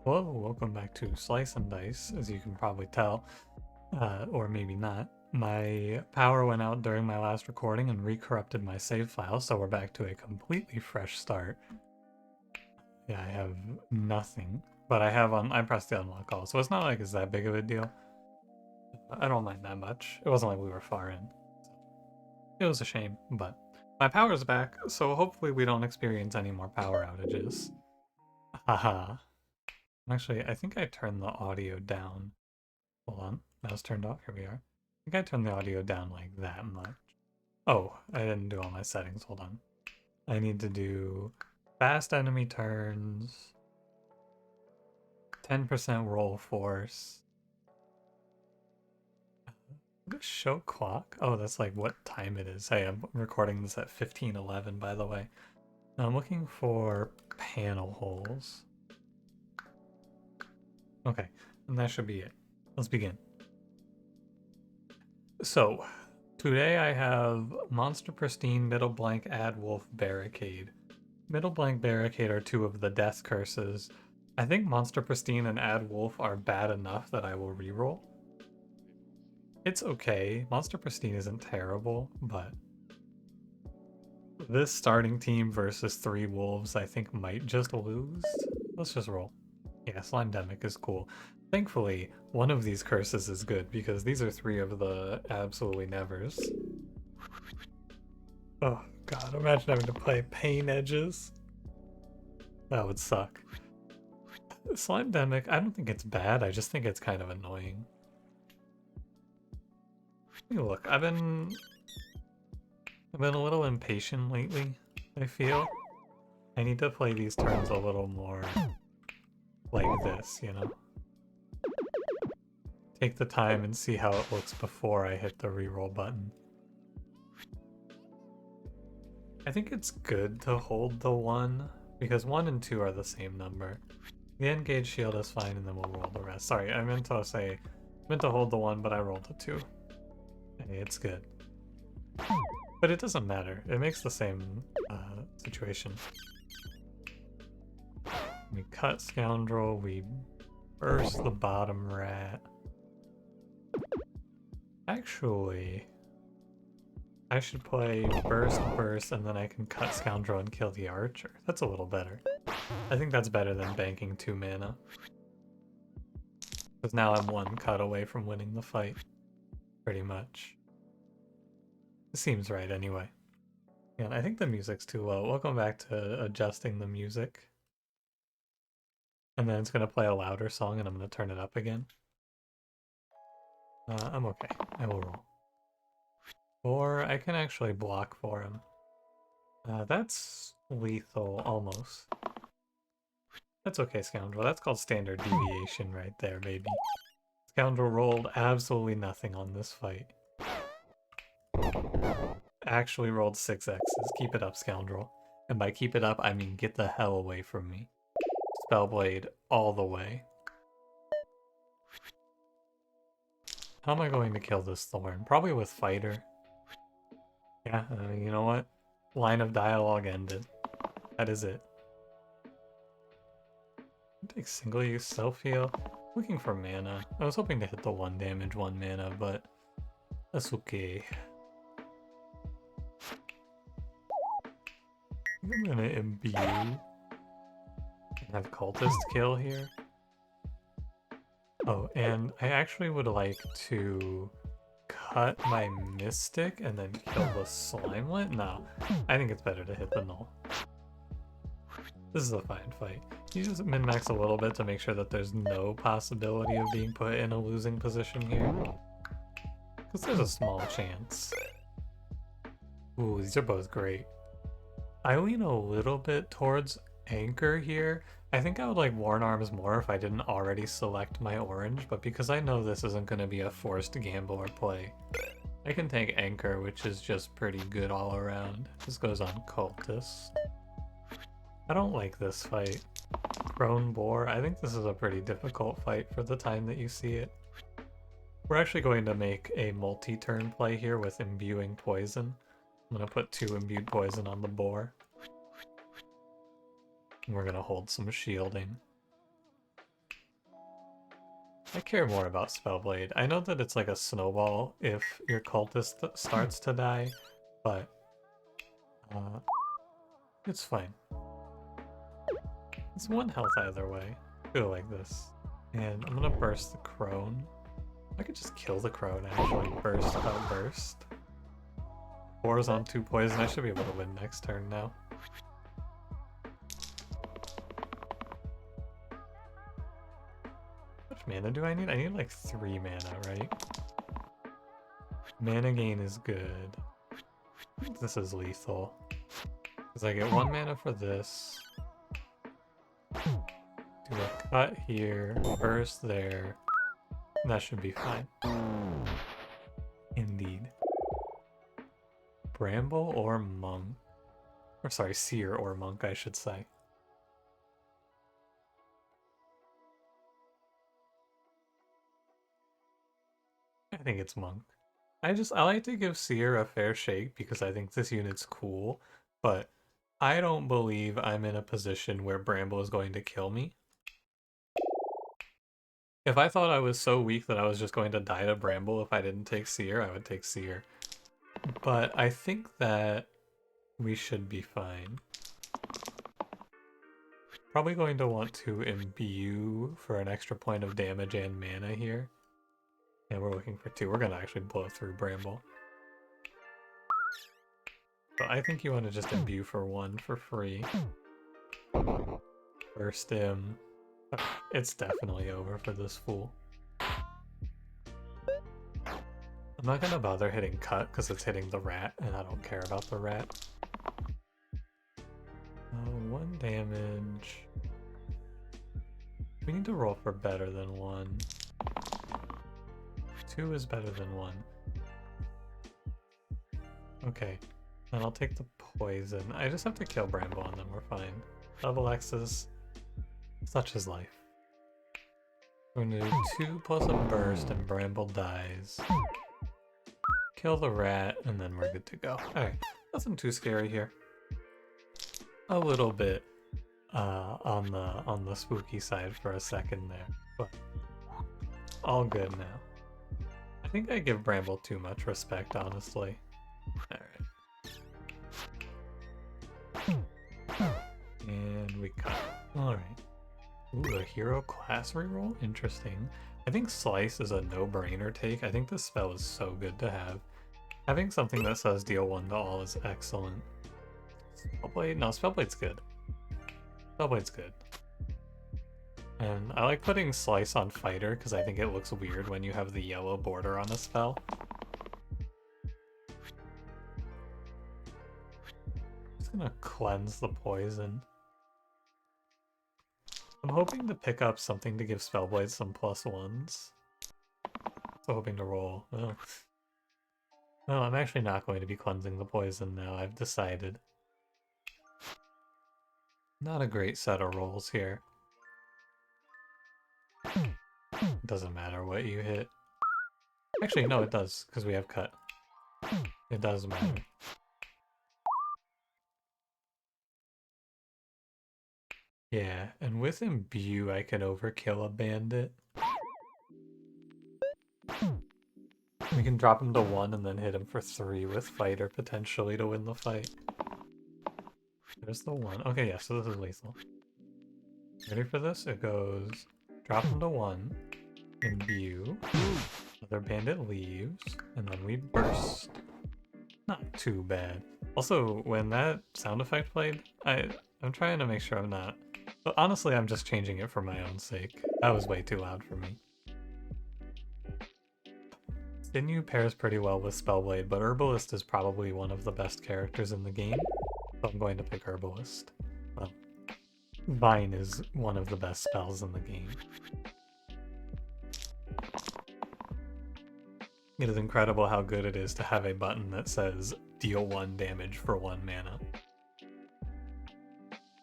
Hello, welcome back to Slice and Dice. As you can probably tell, or maybe not, my power went out during my last recording and re-corrupted my save file, so we're back to a completely fresh start. Yeah, I have nothing, but I pressed the unlock all, so it's not like it's that big of a deal. I don't mind that much. It wasn't like we were far in. It was a shame, but my power's back, so hopefully we don't experience any more power outages. Haha. Actually, I think I turned the audio down. Hold on, that was turned off. Here we are. I think I turned the audio down like that much. Oh, I didn't do all my settings. Hold on. I need to do fast enemy turns, 10% roll force. Show clock? Oh, that's like what time it is. Hey, I'm recording this at 15:11, by the way. Now I'm looking for panel holes. Okay, and that should be it. Let's begin. So, today I have Monster Pristine, Middle Blank, Add Wolf, Barricade. Middle Blank, Barricade are two of the death curses. I think Monster Pristine and Add Wolf are bad enough that I will reroll. It's okay. Monster Pristine isn't terrible, but this starting team versus 3 wolves I think might just lose. Let's just roll. Yeah, Slimedemic is cool. Thankfully, one of these curses is good because these are 3 of the absolutely nevers. Oh god, imagine having to play Pain Edges. That would suck. Slimedemic, I don't think it's bad, I just think it's kind of annoying. Hey, look, I've been a little impatient lately, I feel. I need to play these turns a little more like this, you know? Take the time and see how it looks before I hit the reroll button. I think it's good to hold the 1, because 1 and 2 are the same number. The engage shield is fine, and then we'll roll the rest. Sorry, I meant to hold the 1, but I rolled a 2. Hey, it's good. But it doesn't matter. It makes the same situation. We cut Scoundrel, we burst the bottom rat. Actually, I should play burst, and then I can cut Scoundrel and kill the archer. That's a little better. I think that's better than banking 2 mana. Because now I'm 1 cut away from winning the fight. Pretty much. It seems right anyway. Yeah, I think the music's too low. Welcome back to adjusting the music. And then it's going to play a louder song and I'm going to turn it up again. I'm okay. I will roll. Or I can actually block for him. That's lethal, almost. That's okay, Scoundrel. That's called standard deviation right there, baby. Scoundrel rolled absolutely nothing on this fight. Actually rolled 6 X's. Keep it up, Scoundrel. And by keep it up, I mean get the hell away from me. Spellblade all the way. How am I going to kill this Thorn? Probably with Fighter. Yeah, you know what? Line of dialogue ended. That is it. Take single use self heal. Looking for mana. I was hoping to hit the 1 damage, 1 mana, but that's okay. I'm gonna imbue. Have cultist kill here. Oh, and I actually would like to cut my mystic and then kill the slimelet? No, I think it's better to hit the null. This is a fine fight. You just min-max a little bit to make sure that there's no possibility of being put in a losing position here. Because there's a small chance. Ooh, these are both great. I lean a little bit towards Anchor here. I think I would like Worn Arms more if I didn't already select my orange, but because I know this isn't going to be a forced gamble or play, I can take Anchor, which is just pretty good all around. This goes on Cultist. I don't like this fight. Prone Boar, I think this is a pretty difficult fight for the time that you see it. We're actually going to make a multi-turn play here with imbuing poison. I'm going to put 2 imbued poison on the boar. And we're going to hold some shielding. I care more about Spellblade. I know that it's like a snowball if your cultist starts to die, but it's fine. It's 1 health either way. Feel like this. And I'm gonna burst the crone. I could just kill the crone actually. Burst without burst. 4's on 2 poison. I should be able to win next turn now. How much mana do I need? I need like 3 mana, right? Mana gain is good. This is lethal. Because I get 1 mana for this. Do a cut here, burst there. That should be fine. Indeed. Bramble or monk? Or sorry, seer or monk, I should say. I think it's monk. I like to give seer a fair shake because I think this unit's cool, but I don't believe I'm in a position where Bramble is going to kill me. If I thought I was so weak that I was just going to die to Bramble if I didn't take seer, I would take seer. But I think that we should be fine. Probably going to want to imbue for an extra point of damage and mana here. And we're looking for 2. We're going to actually blow through Bramble. But I think you want to just imbue for 1 for free. Burst him. It's definitely over for this fool. I'm not going to bother hitting cut because it's hitting the rat, and I don't care about the rat. 1 damage. We need to roll for better than 1. 2 is better than 1. Okay, then I'll take the poison. I just have to kill Bramble and then we're fine. Double X's. Such is life. We're gonna do 2 plus a burst and Bramble dies. Kill the rat and then we're good to go. Alright, nothing too scary here. A little bit on the spooky side for a second there, but all good now. I think I give Bramble too much respect, honestly. Alright. And we cut. Alright. Ooh, a hero class reroll? Interesting. I think Slice is a no-brainer take. I think this spell is so good to have. Having something that says deal 1 to all is excellent. Spellblade? No, Spellblade's good. Spellblade's good. And I like putting Slice on Fighter because I think it looks weird when you have the yellow border on a spell. Just gonna cleanse the poison. I'm hoping to pick up something to give Spellblade some +1s. So hoping to roll. Well, no, I'm actually not going to be cleansing the poison now, I've decided. Not a great set of rolls here. Doesn't matter what you hit. Actually, no, it does, because we have cut. It does matter. Yeah, and with Imbue, I can overkill a bandit. We can drop him to 1 and then hit him for 3 with Fighter, potentially, to win the fight. There's the 1. Okay, yeah, so this is lethal. Ready for this? It goes... Drop him to 1. Imbue. Another bandit leaves. And then we burst. Not too bad. Also, when that sound effect played, I'm trying to make sure I'm not... But honestly, I'm just changing it for my own sake. That was way too loud for me. Sinew pairs pretty well with Spellblade, but Herbalist is probably one of the best characters in the game. So I'm going to pick Herbalist. Well, Vine is one of the best spells in the game. It is incredible how good it is to have a button that says deal 1 damage for 1 mana.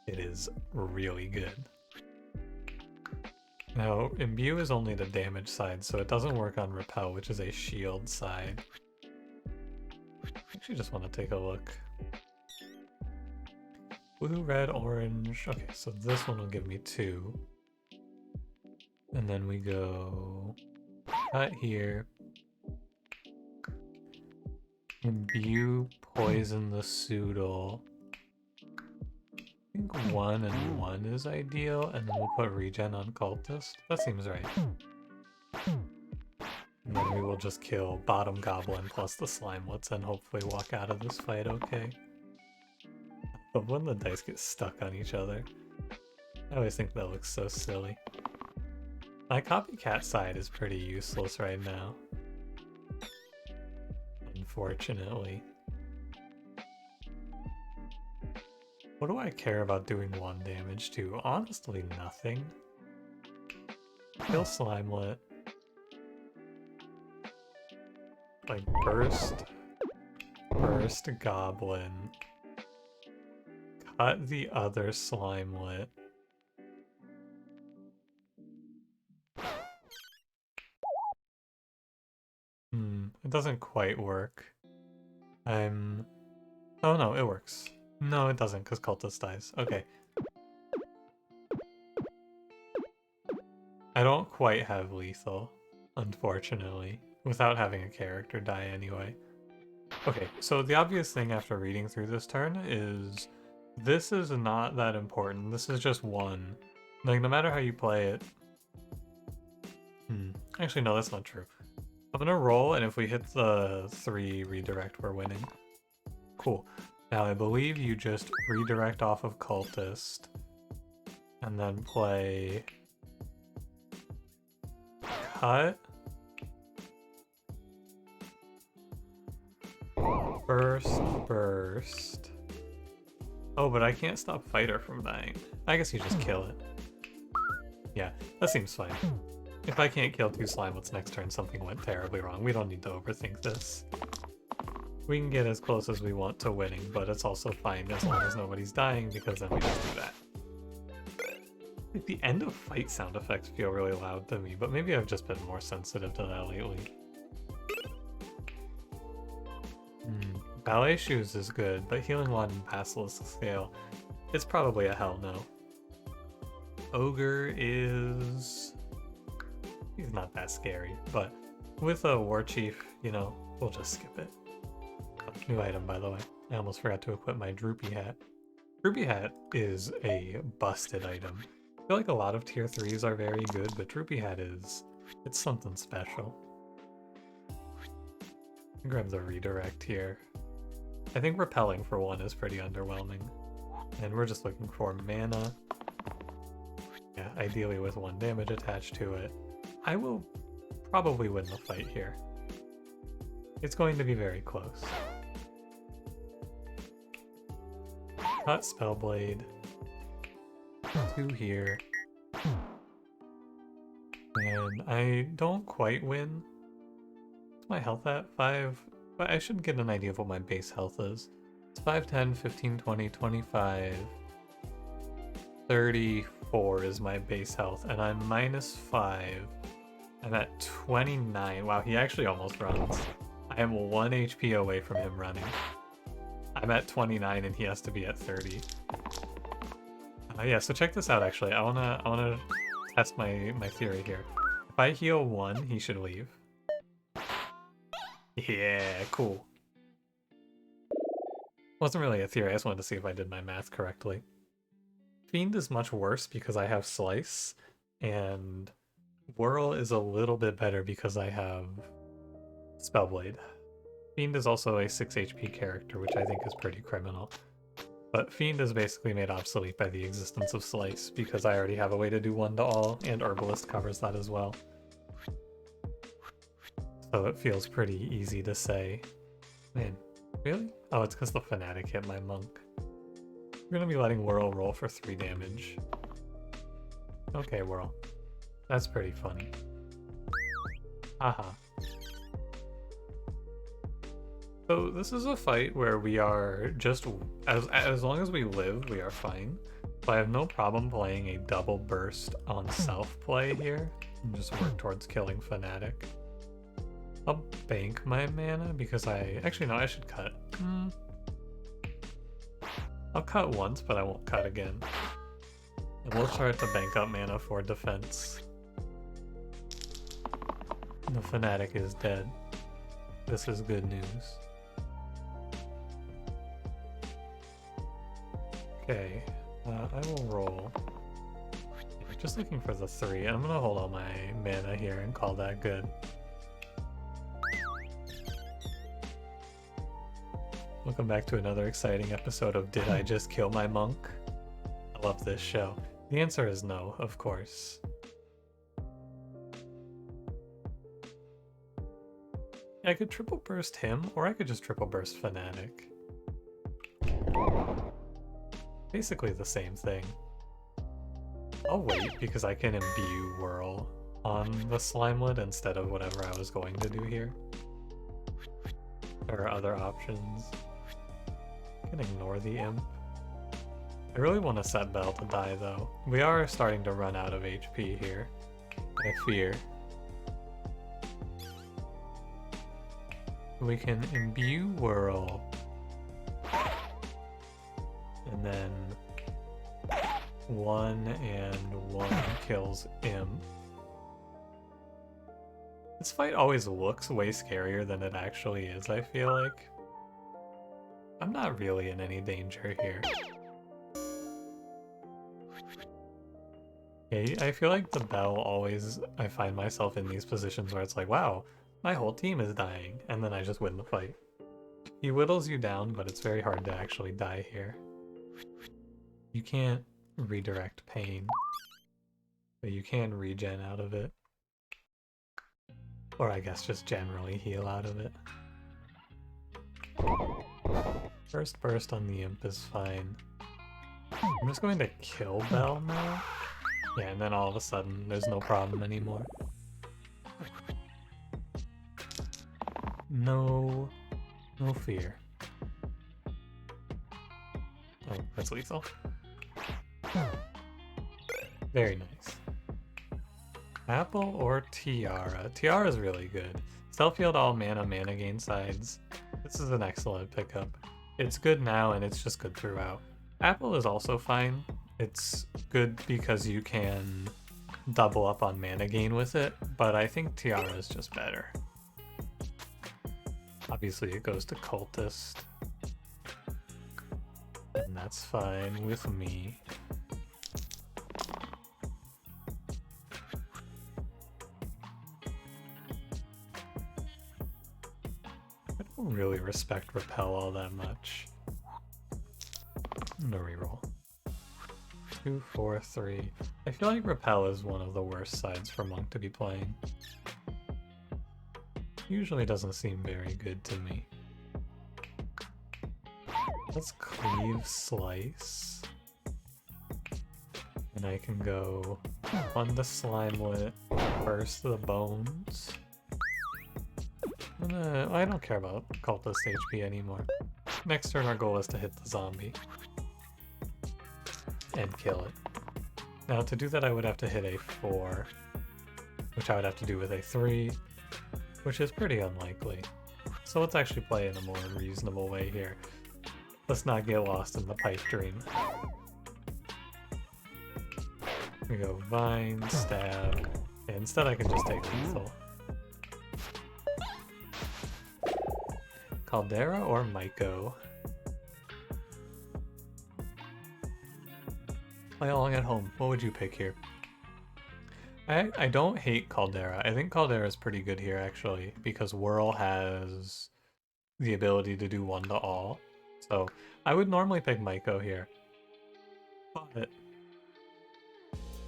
It is really good. Now, Imbue is only the damage side, so it doesn't work on Repel, which is a shield side. I actually just want to take a look. Blue, red, orange. Okay, so this one will give me 2. And then we go cut here. Imbue poison the Soodle. I think 1 and 1 is ideal, and then we'll put regen on Cultist. That seems right. And then we will just kill bottom goblin plus the slimelets and hopefully walk out of this fight okay. But when the dice get stuck on each other, I always think that looks so silly. My copycat side is pretty useless right now. Unfortunately. What do I care about doing 1 damage to? Honestly, nothing. Kill Slimelet. Like, burst Goblin. Cut the other Slimelet. It doesn't quite work. Oh no, it works. No, it doesn't, because Cultist dies. Okay. I don't quite have lethal, unfortunately, without having a character die anyway. Okay, so the obvious thing after reading through this turn is this is not that important. This is just 1. Like, no matter how you play it... Actually, no, that's not true. I'm gonna roll, and if we hit the 3 redirect, we're winning. Cool. Now, I believe you just redirect off of Cultist, and then play... Cut. Burst. Oh, but I can't stop Fighter from dying. I guess you just kill it. Yeah, that seems fine. If I can't kill 2 Slimelets next turn, something went terribly wrong. We don't need to overthink this. We can get as close as we want to winning, but it's also fine as long as nobody's dying, because then we just do that. Like, the end of fight sound effects feel really loud to me, but maybe I've just been more sensitive to that lately. Ballet Shoes is good, but Healing Wand and Basilisk Scale, it's probably a hell no. Ogre is... he's not that scary, but with a War Chief, you know, we'll just skip it. Oh, new item, by the way. I almost forgot to equip my Droopy Hat. Droopy Hat is a busted item. I feel like a lot of tier 3s are very good, but Droopy Hat is... it's something special. Grab the redirect here. I think repelling for 1 is pretty underwhelming. And we're just looking for mana. Yeah, ideally with 1 damage attached to it. I will probably win the fight here. It's going to be very close. Cut Spellblade. 2 here. And I don't quite win. What's my health at? 5. But I should get an idea of what my base health is. It's 5, 10, 15, 20, 25, 34 is my base health, and I'm -5. I'm at 29. Wow, he actually almost runs. I am 1 HP away from him running. I'm at 29 and he has to be at 30. Yeah, so check this out actually. I wanna test my theory here. If I heal 1, he should leave. Yeah, cool. Wasn't really a theory, I just wanted to see if I did my math correctly. Fiend is much worse because I have Slice, and Whirl is a little bit better because I have Spellblade. Fiend is also a 6 HP character, which I think is pretty criminal. But Fiend is basically made obsolete by the existence of Slice, because I already have a way to do 1 to all, and Herbalist covers that as well. So it feels pretty easy to say. Man, really? Oh, it's because the Fanatic hit my Monk. We're gonna be letting Whirl roll for 3 damage. Okay, Whirl. That's pretty funny. Haha. So this is a fight where we are just... as long as we live, we are fine. So I have no problem playing a double burst on self-play here. And just work towards killing Fanatic. I'll bank my mana because actually, no, I should cut. I'll cut once, but I won't cut again. And we'll start to bank up mana for defense. The fanatic is dead. This is good news. Okay, I will roll. Just looking for the 3. I'm gonna hold all my mana here and call that good. Welcome back to another exciting episode of Did I Just Kill My Monk? I love this show. The answer is no, of course. I could triple burst him, or I could just triple burst Fanatic. Basically the same thing. I'll wait because I can imbue Whirl on the Slimelet instead of whatever I was going to do here. There are other options. I can ignore the Imp. I really want to set Bell to die though. We are starting to run out of HP here, I fear. We can imbue Whirl. And then 1 and 1 kills Imp. This fight always looks way scarier than it actually is, I feel like. I'm not really in any danger here. Yeah, I feel like the Bell always, I find myself in these positions where it's like, wow, my whole team is dying, and then I just win the fight. He whittles you down, but it's very hard to actually die here. You can't redirect pain, but you can regen out of it. Or I guess just generally heal out of it. First burst on the Imp is fine. I'm just going to kill Bell now. Yeah, and then all of a sudden there's no problem anymore. No fear. Oh, that's lethal. Very nice. Apple or Tiara? Tiara is really good. Self-healed all mana gain sides. This is an excellent pickup. It's good now and it's just good throughout. Apple is also fine. It's good because you can double up on mana gain with it, but I think Tiara is just better. Obviously it goes to Cultist. And that's fine with me. I don't really respect Repel all that much. I'm gonna reroll. 2, 4, 3. I feel like Repel is one of the worst sides for Monk to be playing. Usually doesn't seem very good to me. Let's cleave Slice. And I can go on the Slimelet, burst the bones. I don't care about Cultist HP anymore. Next turn our goal is to hit the zombie. And kill it. Now to do that I would have to hit a 4, which I would have to do with a 3, which is pretty unlikely. So let's actually play in a more reasonable way here. Let's not get lost in the pipe dream. We go Vine, Stab, and instead I can just take lethal. Caldera or Myco? Play along at home. What would you pick here? I don't hate Caldera. I think Caldera is pretty good here actually, because Whirl has the ability to do 1 to all. So I would normally pick Myco here. But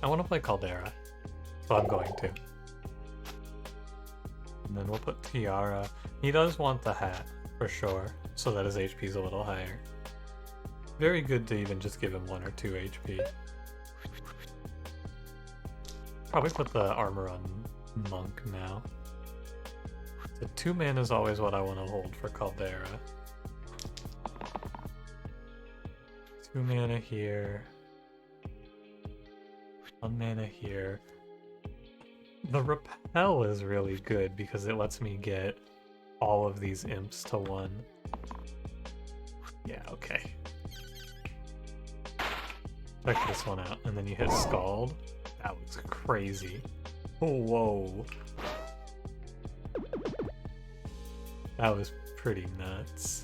I want to play Caldera, so I'm going to. And then we'll put Tiara. He does want the hat, for sure, so that his HP is a little higher. Very good to even just give him 1 or 2 HP. Probably put the armor on Monk now. The 2 mana is always what I want to hold for Caldera. 2 mana here. 1 mana here. The Repel is really good because it lets me get all of these imps to 1. Yeah, okay. Check this one out, and then you hit Scald. That was crazy. Oh, whoa. That was pretty nuts.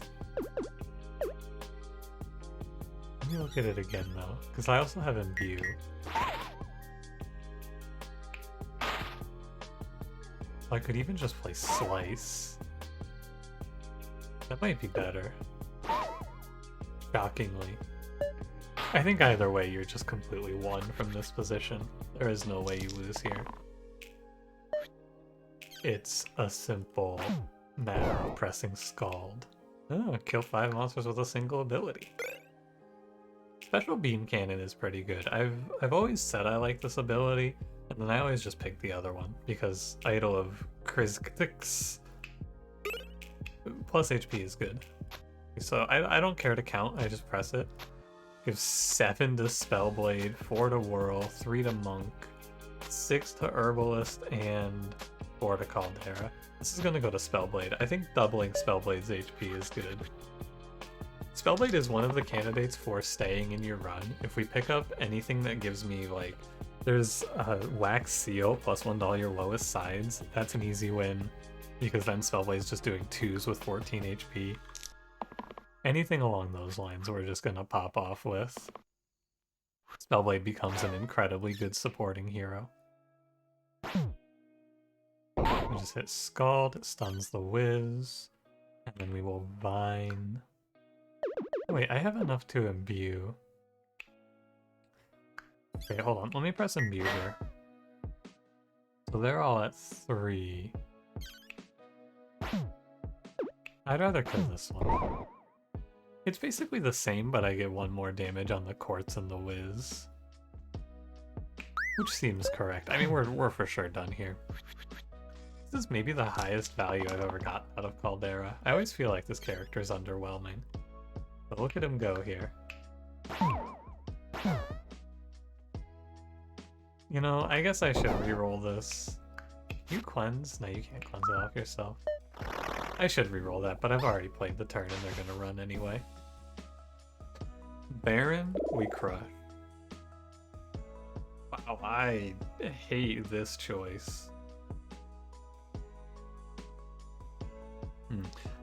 Let me look at it again though, because I also have Imbue. I could even just play Slice. That might be better. Shockingly. I think either way you're just completely won from this position. There is no way you lose here. It's a simple matter of pressing Scald. Oh, kill 5 monsters with a single ability. Special Beam Cannon is pretty good. I've always said I like this ability, and then I always just pick the other one, because Idol of Krizkix plus HP is good. So I don't care to count, I just press it. Give 7 to Spellblade, 4 to Whirl, 3 to Monk, 6 to Herbalist, and 4 to Caldera. This is gonna go to Spellblade. I think doubling Spellblade's HP is good. Spellblade is one of the candidates for staying in your run. If we pick up anything that gives me, like, there's Wax Seal +1 to all your lowest sides, that's an easy win, because then Spellblade's just doing 2s with 14 HP. Anything along those lines we're just gonna pop off with. Spellblade becomes an incredibly good supporting hero. We just hit Scald, it stuns the Wiz, and then we will Vine. Wait, I have enough to Imbue. Okay, hold on, let me press Imbue here. So they're all at 3. I'd rather kill this one. It's basically the same, but I get 1 more damage on the Quartz and the Wiz. Which seems correct. I mean, we're for sure done here. This is maybe the highest value I've ever gotten out of Caldera. I always feel like this character is underwhelming. But look at him go here. You know, I guess I should reroll this. You cleanse? No, you can't cleanse it off yourself. I should reroll that, but I've already played the turn and they're gonna run anyway. Baron, we crush. Wow, I hate this choice.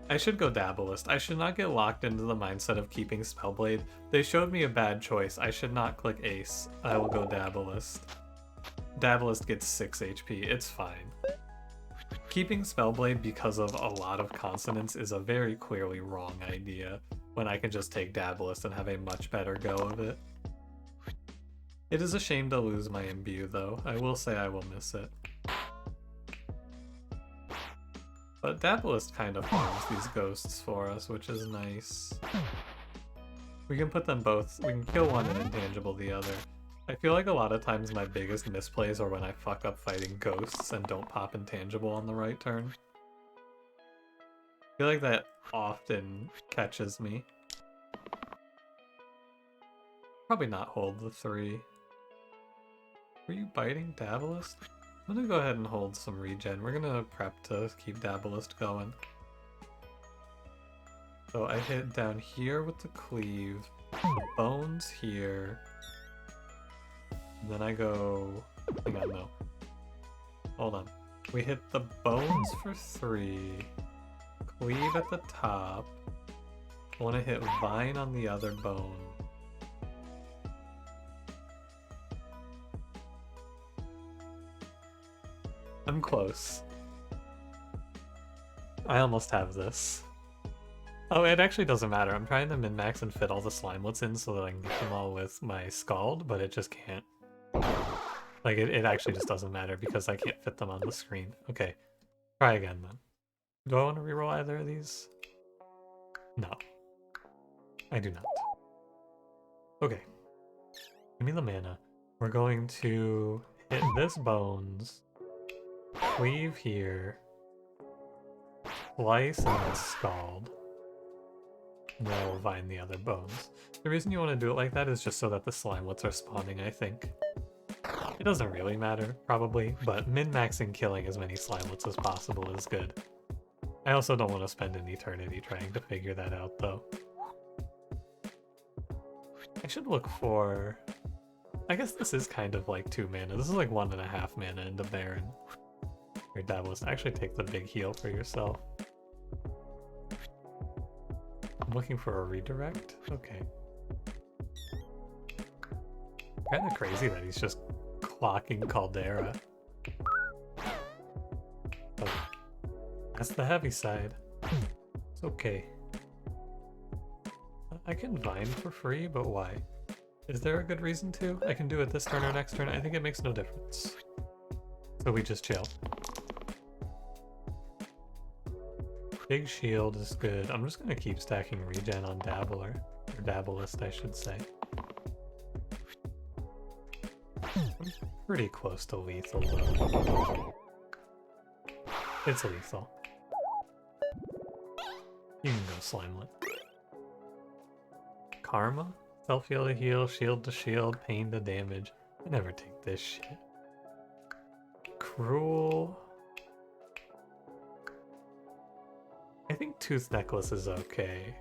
I should go Dabblest. I should not get locked into the mindset of keeping Spellblade. They showed me a bad choice. I should not click Ace. I will go Dabblest. Dabblest gets 6 HP. It's fine. Keeping Spellblade because of a lot of consonants is a very clearly wrong idea, when I can just take Dabblest and have a much better go of it. It is a shame to lose my Imbue though. I will say I will miss it. But Dabblest kind of farms these ghosts for us, which is nice. We can put them both, we can kill one and intangible the other. I feel like a lot of times my biggest misplays are when I fuck up fighting ghosts and don't pop intangible on the right turn. I feel like that often catches me. Probably not hold the 3. Were you biting Dabblest? I'm gonna go ahead and hold some regen. We're gonna prep to keep Dabblest going. So I hit down here with the cleave, the bones here, and then I go... hang on, no. Hold on. We hit the bones for 3, cleave at the top, I want to hit Vine on the other bone. I'm close. I almost have this. Oh, it actually doesn't matter. I'm trying to min-max and fit all the Slimelets in so that I can get them all with my Scald, but it just can't. Like, it actually just doesn't matter because I can't fit them on the screen. Okay, try again then. Do I want to reroll either of these? No. I do not. Okay. Give me the mana. We're going to hit this bones, cleave here, slice, and then Scald. And then I will vine the other bones. The reason you want to do it like that is just so that the Slimelets are spawning, I think. It doesn't really matter, probably, but min-maxing killing as many Slimelets as possible is good. I also don't want to spend an eternity trying to figure that out, though. I should look for... I guess this is kind of like 2 mana. This is like 1.5 mana into Baron. Your Dabblest, actually take the big heal for yourself. I'm looking for a redirect? Okay. Kinda crazy that he's just clocking Caldera. Oh, that's the heavy side. It's okay. I can Vine for free, but why? Is there a good reason to? I can do it this turn or next turn. I think it makes no difference. So we just chill. Big shield is good. I'm just gonna keep stacking regen on Dabbler. Or Dabblest, I should say. I'm pretty close to lethal though. It's lethal. You can go Slimelet. Karma? Self-heal to heal, shield to shield, pain to damage. I never take this shit. Cruel. I think Tooth Necklace is okay.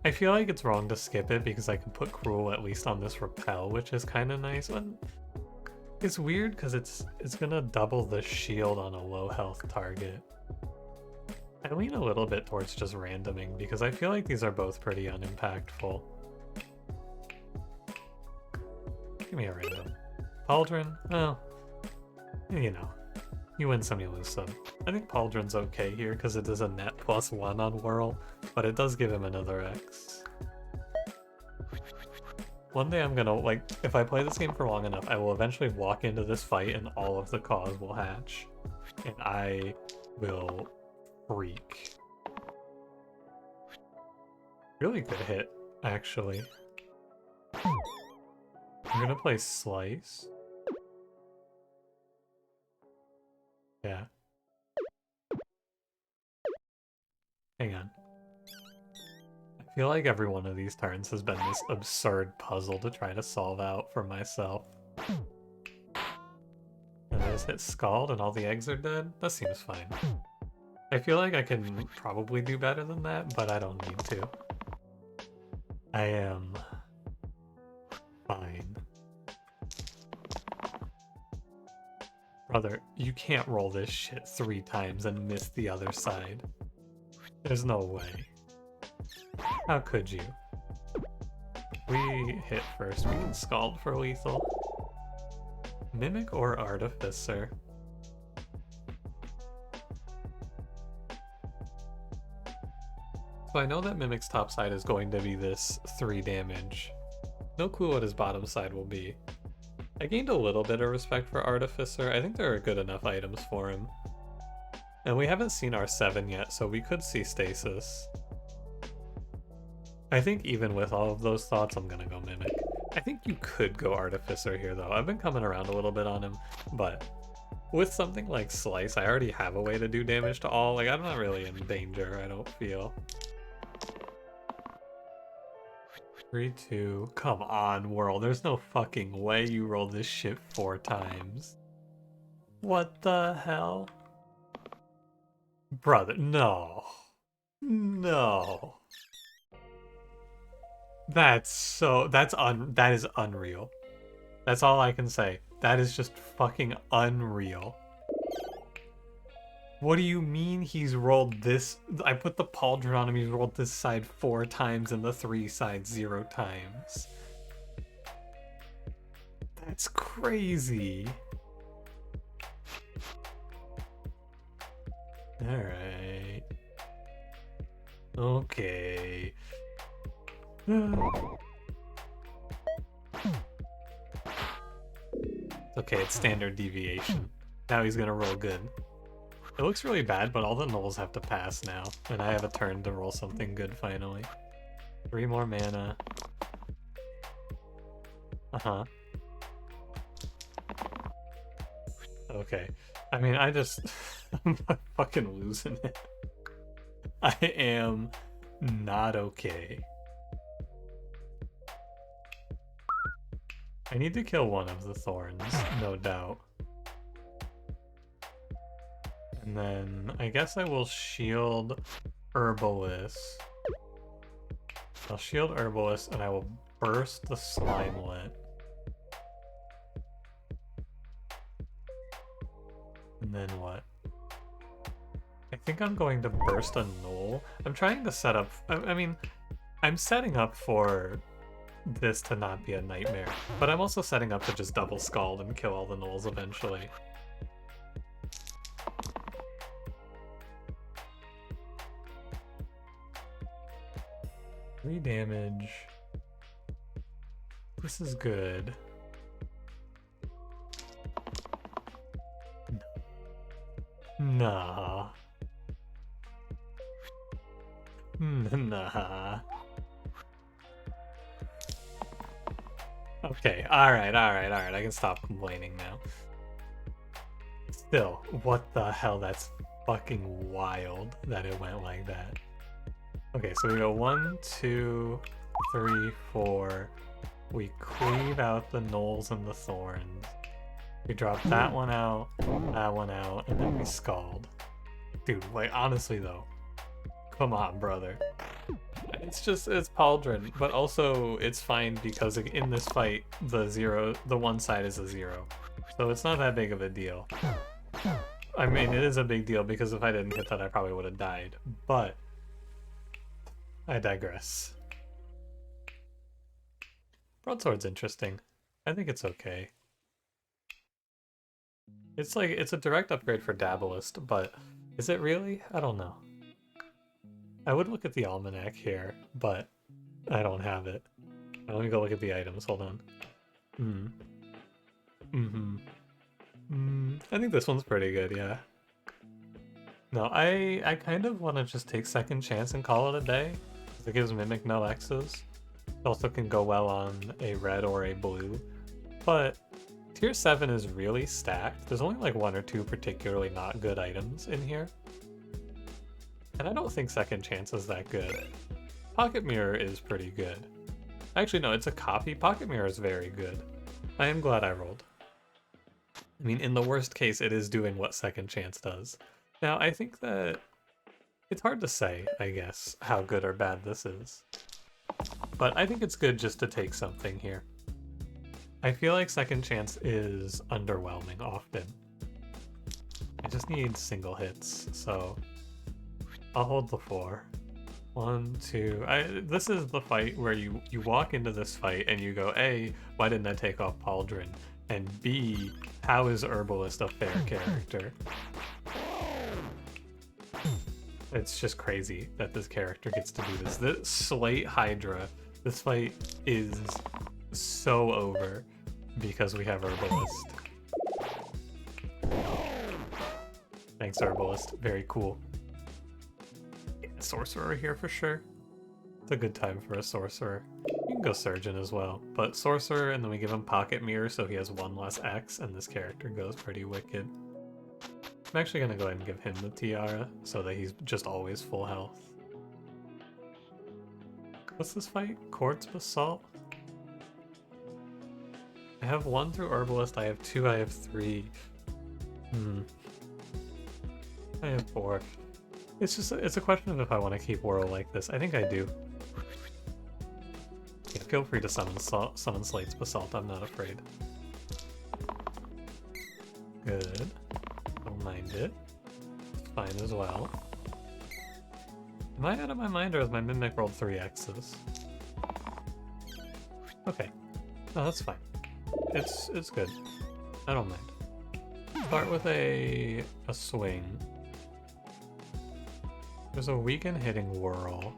I feel like it's wrong to skip it because I can put Cruel at least on this Repel, which is kind of nice. And it's weird because it's gonna double the shield on a low health target. I lean a little bit towards just randoming because I feel like these are both pretty unimpactful. Give me a random. Pauldron? Well, you know. You win some, you lose some. I think Pauldron's okay here because it is a net +1 on Whirl, but it does give him another X. One day I'm gonna, like, if I play this game for long enough, I will eventually walk into this fight and all of the cause will hatch. And I will freak. Really good hit, actually. I'm gonna play Slice. Yeah. Hang on. I feel like every one of these turns has been this absurd puzzle to try to solve out for myself. And I just hit Scald and all the eggs are dead? That seems fine. I feel like I can probably do better than that, but I don't need to. I am fine. Brother, you can't roll this shit 3 times and miss the other side. There's no way. How could you? If we hit first, we can Scald for lethal. Mimic or Artificer? So I know that Mimic's top side is going to be this 3 damage. No clue what his bottom side will be. I gained a little bit of respect for Artificer. I think there are good enough items for him. And we haven't seen our 7 yet, so we could see Stasis. I think even with all of those thoughts, I'm gonna go Mimic. I think you could go Artificer here, though. I've been coming around a little bit on him, but with something like Slice, I already have a way to do damage to all. Like, I'm not really in danger, I don't feel. 3, 2. Come on, Whirl. There's no fucking way you roll this shit 4 times. What the hell? Brother, no. No. That is unreal. That's all I can say. That is just fucking unreal. What do you mean he's rolled this? I put the Pauldron on him, he's rolled this side 4 times and the 3 sides 0 times. That's crazy. Alright. Okay. Okay, it's standard deviation. Now he's gonna roll good. It looks really bad, but all the nulls have to pass now, and I have a turn to roll something good finally. 3 more mana. Uh-huh. Okay. I mean, I'm fucking losing it. I am not okay. I need to kill one of the thorns, no doubt. And then I guess I will shield Herbalist. I'll shield Herbalist and I will burst the Slimelet. And then what? I think I'm going to burst a null. I'm trying to set up... I mean, I'm setting up for this to not be a nightmare, but I'm also setting up to just double scald and kill all the nulls eventually. 3 damage. This is good. Nah. Nah. Okay, alright. I can stop complaining now. Still, what the hell? That's fucking wild that it went like that. Okay, so we go 1, 2, 3, 4. We cleave out the gnolls and the thorns. We drop that one out, and then we scald. Dude, like, honestly though, come on, brother. It's Pauldron, but also it's fine because in this fight, the one side is a 0. So it's not that big of a deal. I mean, it is a big deal because if I didn't hit that, I probably would have died, but I digress. Broadsword's interesting. I think it's okay. It's like, it's a direct upgrade for Dabblest, but is it really? I don't know. I would look at the almanac here, but I don't have it. Let me go look at the items, hold on. I think this one's pretty good, yeah. No, I kind of want to just take second chance and call it a day. It gives Mimic no X's. It also can go well on a red or a blue. But tier 7 is really stacked. There's only like 1 or 2 particularly not good items in here. And I don't think second chance is that good. Pocket Mirror is pretty good. Actually, no, it's a copy. Pocket Mirror is very good. I am glad I rolled. I mean, in the worst case, it is doing what second chance does. Now, I think that it's hard to say, I guess, how good or bad this is. But I think it's good just to take something here. I feel like second chance is underwhelming often. I just need single hits, so I'll hold the 4. 1, 2... this is the fight where you walk into this fight and you go, A, why didn't I take off Pauldron? And B, how is Herbalist a fair character? It's just crazy that this character gets to do this. This Slate Hydra, this fight is so over because we have Herbalist. Thanks, Herbalist. Very cool. Sorcerer here for sure. It's a good time for a Sorcerer. You can go Surgeon as well, but Sorcerer, and then we give him Pocket Mirror so he has 1 less X, and this character goes pretty wicked. I'm actually going to go ahead and give him the Tiara so that he's just always full health. What's this fight? Quartz Basalt? I have 1 through Herbalist, I have 2, I have 3. I have 4. It's a question of if I want to keep Whirl like this. I think I do. Yeah, feel free to summon Slate's Basalt, I'm not afraid. Good. Don't mind it. It's fine as well. Am I out of my mind or has my Mimic rolled 3 X's? Okay. No, that's fine. It's good. I don't mind. Start with a swing. There's a weaken hitting Whirl.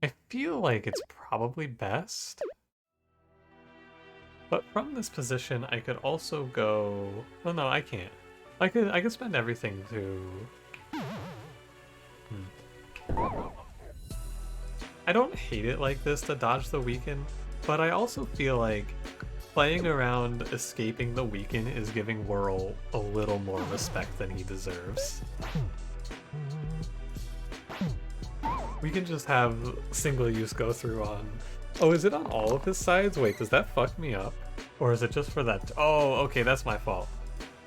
I feel like it's probably best. But from this position, I could also go... Well, no, I can't. I could spend everything to... I don't hate it like this to dodge the weaken, but I also feel like playing around escaping the weaken is giving Whirl a little more respect than he deserves. We can just have single use go through on... Oh, is it on all of his sides? Wait, does that fuck me up? Or is it just for that? Oh, okay, that's my fault.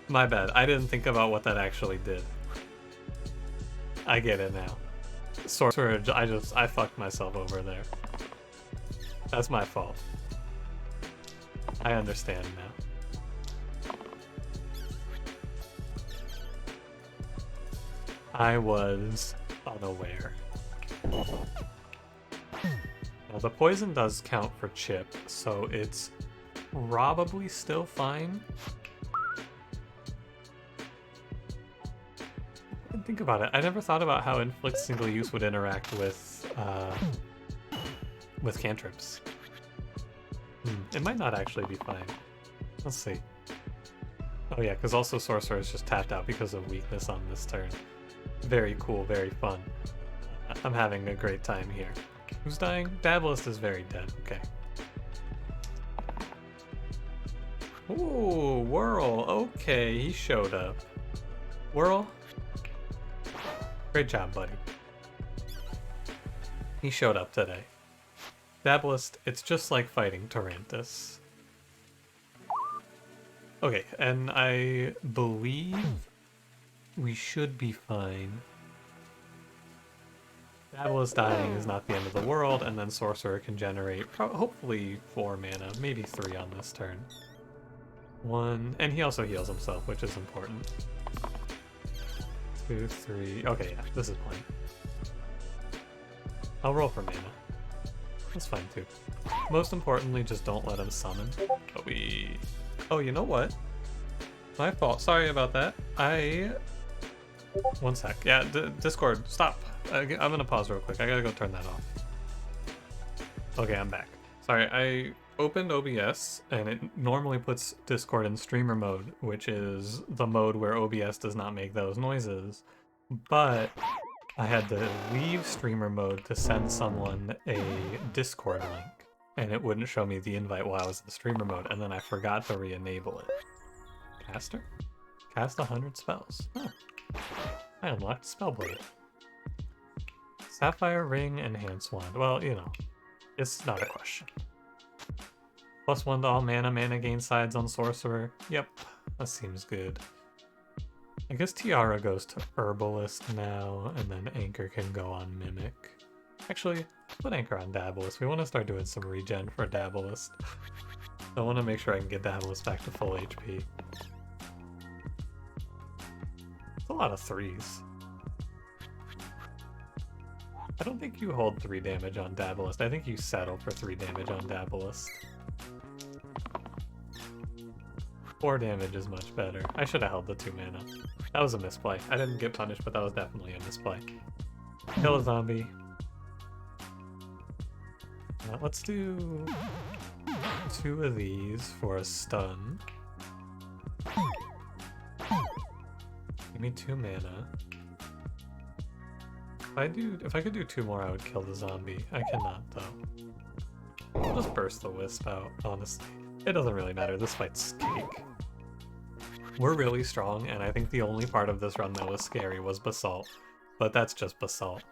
My bad. I didn't think about what that actually did. I get it now. Sorcerer, I fucked myself over there. That's my fault. I understand now. I was unaware. Now, the poison does count for chip, so it's probably still fine. Think about it. I never thought about how inflict single use would interact with cantrips. It might not actually be fine. Let's see. Oh yeah, because also sorcerer is just tapped out because of weakness on this turn. Very cool, very fun. I'm having a great time here. Who's dying? Dabblest is very dead. Okay. Ooh, Whirl. Okay, he showed up. Whirl. Great job, buddy. He showed up today. Dabblest, it's just like fighting Tarantus. Okay, and I believe we should be fine. Dabblest dying is not the end of the world, and then Sorcerer can generate hopefully 4 mana, maybe 3 on this turn. 1, and he also heals himself, which is important. 2, 3. Okay, yeah, this is plenty. I'll roll for mana. That's fine too. Most importantly, just don't let him summon. But we... Oh, you know what? My fault. Sorry about that. One sec. Yeah, Discord, stop. I'm gonna pause real quick. I gotta go turn that off. Okay, I'm back. Sorry, I opened OBS, and it normally puts Discord in streamer mode, which is the mode where OBS does not make those noises. But I had to leave streamer mode to send someone a Discord link, and it wouldn't show me the invite while I was in streamer mode, and then I forgot to re-enable it. Caster? Cast 100 spells. Huh. I unlocked Spellblade. Sapphire Ring, Enhance Wand. Well, you know, it's not a question. +1 to all mana, mana gain sides on Sorcerer. Yep, that seems good. I guess Tiara goes to Herbalist now, and then Anchor can go on Mimic. Actually, put Anchor on Dabblest. We want to start doing some regen for Dabblest. I want to make sure I can get Dabblest back to full HP. It's a lot of 3s. I don't think you hold 3 damage on Dabblest. I think you settle for 3 damage on Dabblest. 4 damage is much better. I should have held the 2 mana. That was a misplay. I didn't get punished, but that was definitely a misplay. Kill a zombie. Let's do 2 of these for a stun. Give me 2 mana. If I could do 2 more, I would kill the zombie. I cannot, though. I'll just burst the wisp out, honestly. It doesn't really matter. This fight's cake. We're really strong, and I think the only part of this run that was scary was Basalt. But that's just Basalt.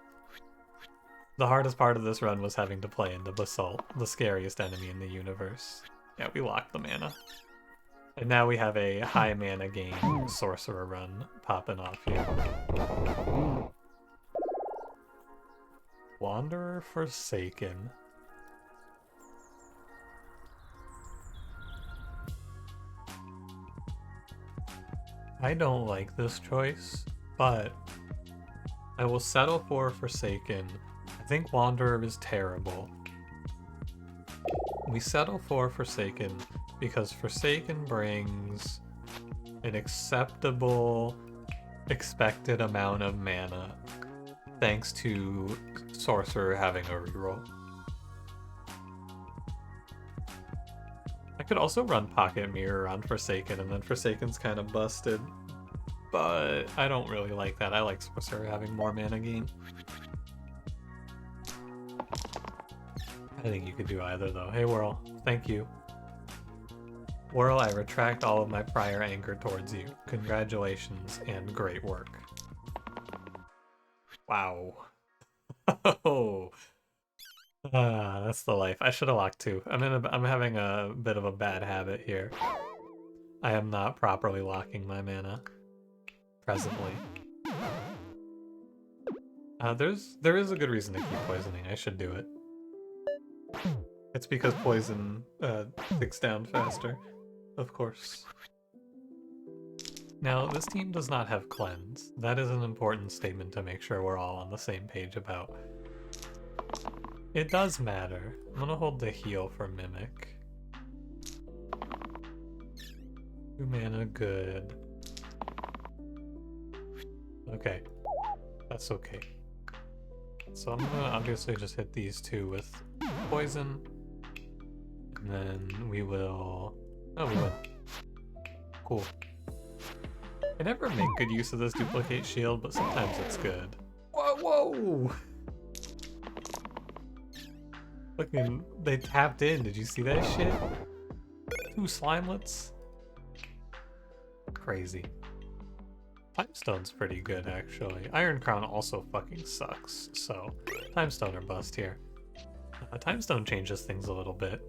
The hardest part of this run was having to play into Basalt, the scariest enemy in the universe. Yeah, we locked the mana. And now we have a high mana gain Sorcerer run popping off here. Wanderer Forsaken. I don't like this choice, but I will settle for Forsaken. I think Wanderer is terrible. We settle for Forsaken because Forsaken brings an acceptable expected amount of mana thanks to Sorcerer having a reroll. I could also run Pocket Mirror on Forsaken, and then Forsaken's kind of busted. But I don't really like that. I like Sorcerer having more mana gain. I think you could do either, though. Hey, Whirl. Thank you. Whirl, I retract all of my prior anger towards you. Congratulations, and great work. Wow. Oh. That's the life. I should have locked 2. I'm having a bit of a bad habit here. I am not properly locking my mana presently. There is a good reason to keep poisoning. I should do it. It's because poison ticks down faster, of course. Now, this team does not have cleanse. That is an important statement to make sure we're all on the same page about. It does matter. I'm gonna hold the heal for Mimic. 2 mana, good. Okay. That's okay. So I'm gonna obviously just hit these two with poison. And then we will... Oh, we win. Cool. I never make good use of this duplicate shield, but sometimes it's good. Whoa, whoa! Fucking, they tapped in. Did you see that shit? 2 slimelets? Crazy. Timestone's pretty good, actually. Iron Crown also fucking sucks, so Timestone or bust here. Timestone changes things a little bit.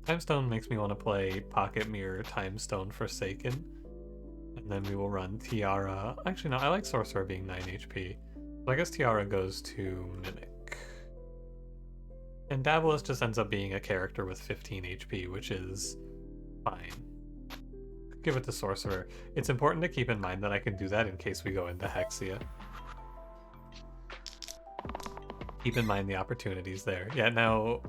Timestone makes me want to play Pocket Mirror, Timestone, Forsaken. And then we will run Tiara. Actually, no, I like Sorcerer being 9 HP. So I guess Tiara goes to Mimic. And Dabblest just ends up being a character with 15 HP, which is fine. Give it to Sorcerer. It's important to keep in mind that I can do that in case we go into Hexia. Keep in mind the opportunities there. Yeah, now,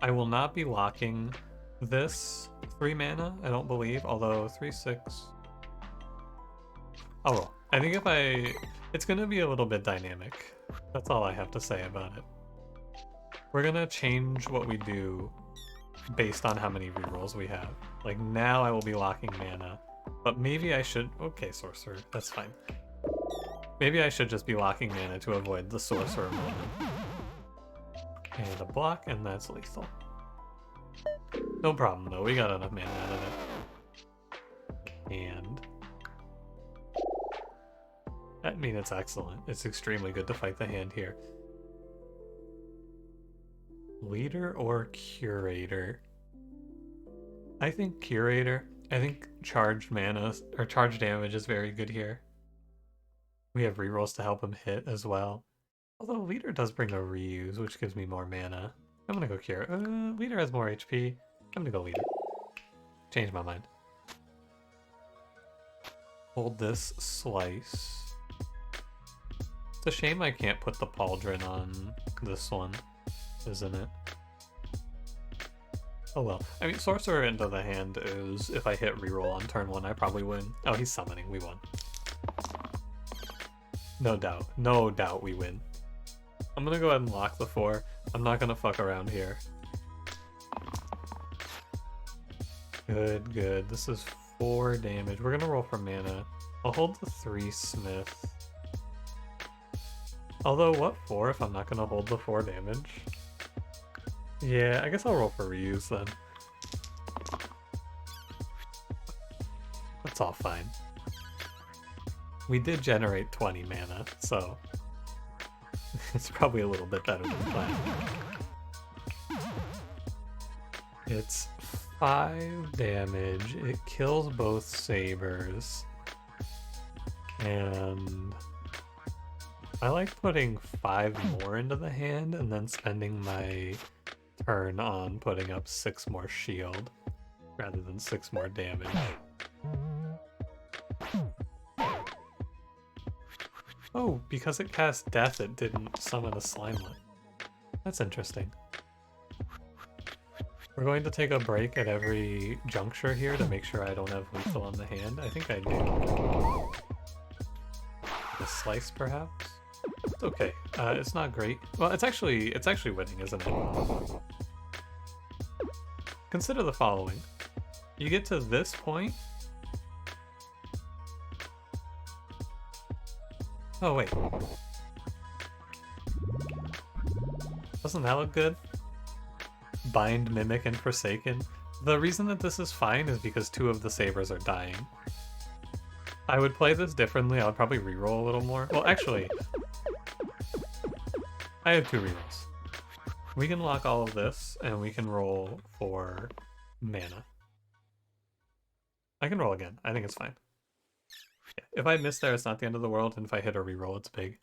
I will not be locking this 3 mana, I don't believe, although 3/6... Oh well, I think if it's gonna be a little bit dynamic. That's all I have to say about it. We're gonna change what we do based on how many rerolls we have. Like, now I will be locking mana, but maybe I should... Okay, Sorcerer, that's fine. Maybe I should just be locking mana to avoid the Sorcerer moment. And a block, and that's lethal. No problem, though. We got enough mana out of it. And... I mean, it's excellent. It's extremely good to fight the hand here. Leader or Curator? I think Curator. I think charged mana or charged damage is very good here. We have rerolls to help him hit as well. Although Leader does bring a reuse, which gives me more mana. I'm gonna go Curator. Leader has more HP. I'm gonna go Leader. Change my mind. Hold this Slice. It's a shame I can't put the Pauldron on this one, isn't it? Oh well. I mean, Sorcerer into the hand is, if I hit reroll on turn 1, I probably win. Oh, he's summoning. We won. No doubt. No doubt we win. I'm gonna go ahead and lock the 4. I'm not gonna fuck around here. Good, good. This is 4 damage. We're gonna roll for mana. I'll hold the 3 Smith. Although, what 4 if I'm not gonna hold the 4 damage? Yeah, I guess I'll roll for reuse then. That's all fine. We did generate 20 mana, so it's probably a little bit better than planned. It's 5 damage. It kills both sabers. And I like putting 5 more into the hand and then spending my turn on putting up 6 more shield rather than 6 more damage. Oh, because it cast Death, it didn't summon a Slimelet. That's interesting. We're going to take a break at every juncture here to make sure I don't have lethal on the hand. I think I do. The Slice, perhaps? It's okay. It's not great. Well, it's actually winning, isn't it? Consider the following. You get to this point. Oh, wait. Doesn't that look good? Bind, Mimic, and Forsaken. The reason that this is fine is because 2 of the sabers are dying. I would play this differently. I would probably reroll a little more. Well, actually, I have 2 rerolls. We can lock all of this, and we can roll for mana. I can roll again. I think it's fine. Yeah. If I miss there, it's not the end of the world, and if I hit a reroll, it's big.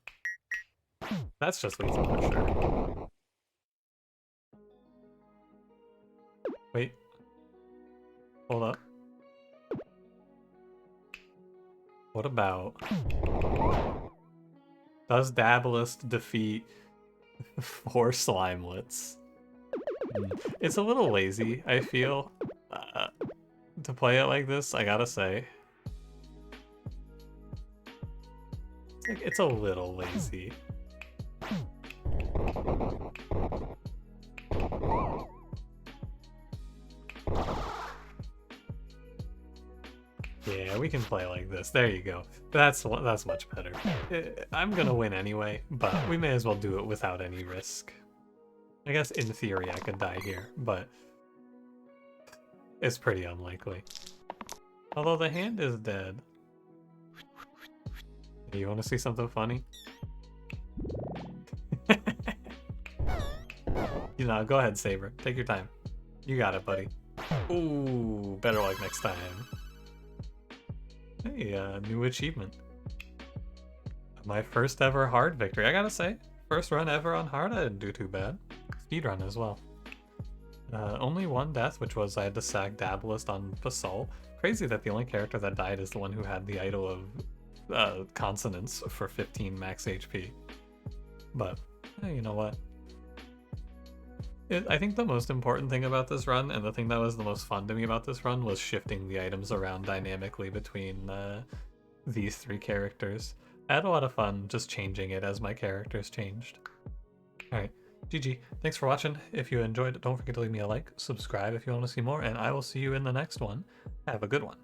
That's just lethal for sure. Wait. Hold up. What about... Does Dabblest defeat 4 Slimelets? It's a little lazy, I feel, to play it like this, I gotta say. It's a little lazy. Yeah, we can play like this. There you go. That's much better. I'm gonna win anyway, but we may as well do it without any risk. I guess in theory I could die here, but it's pretty unlikely. Although the hand is dead. You want to see something funny? You know, go ahead, Saber. Take your time. You got it, buddy. Ooh, better luck next time. Hey, new achievement. My first ever hard victory. I gotta say, first run ever on hard, I didn't do too bad. Speedrun as well. Only one death, which was I had to sack Dabblest on Basalt. Crazy that the only character that died is the one who had the idol of consonants for 15 max HP. But, you know what? I think the most important thing about this run, and the thing that was the most fun to me about this run, was shifting the items around dynamically between these 3 characters. I had a lot of fun just changing it as my characters changed. Alright, GG. Thanks for watching. If you enjoyed it, don't forget to leave me a like, subscribe if you want to see more, and I will see you in the next one. Have a good one.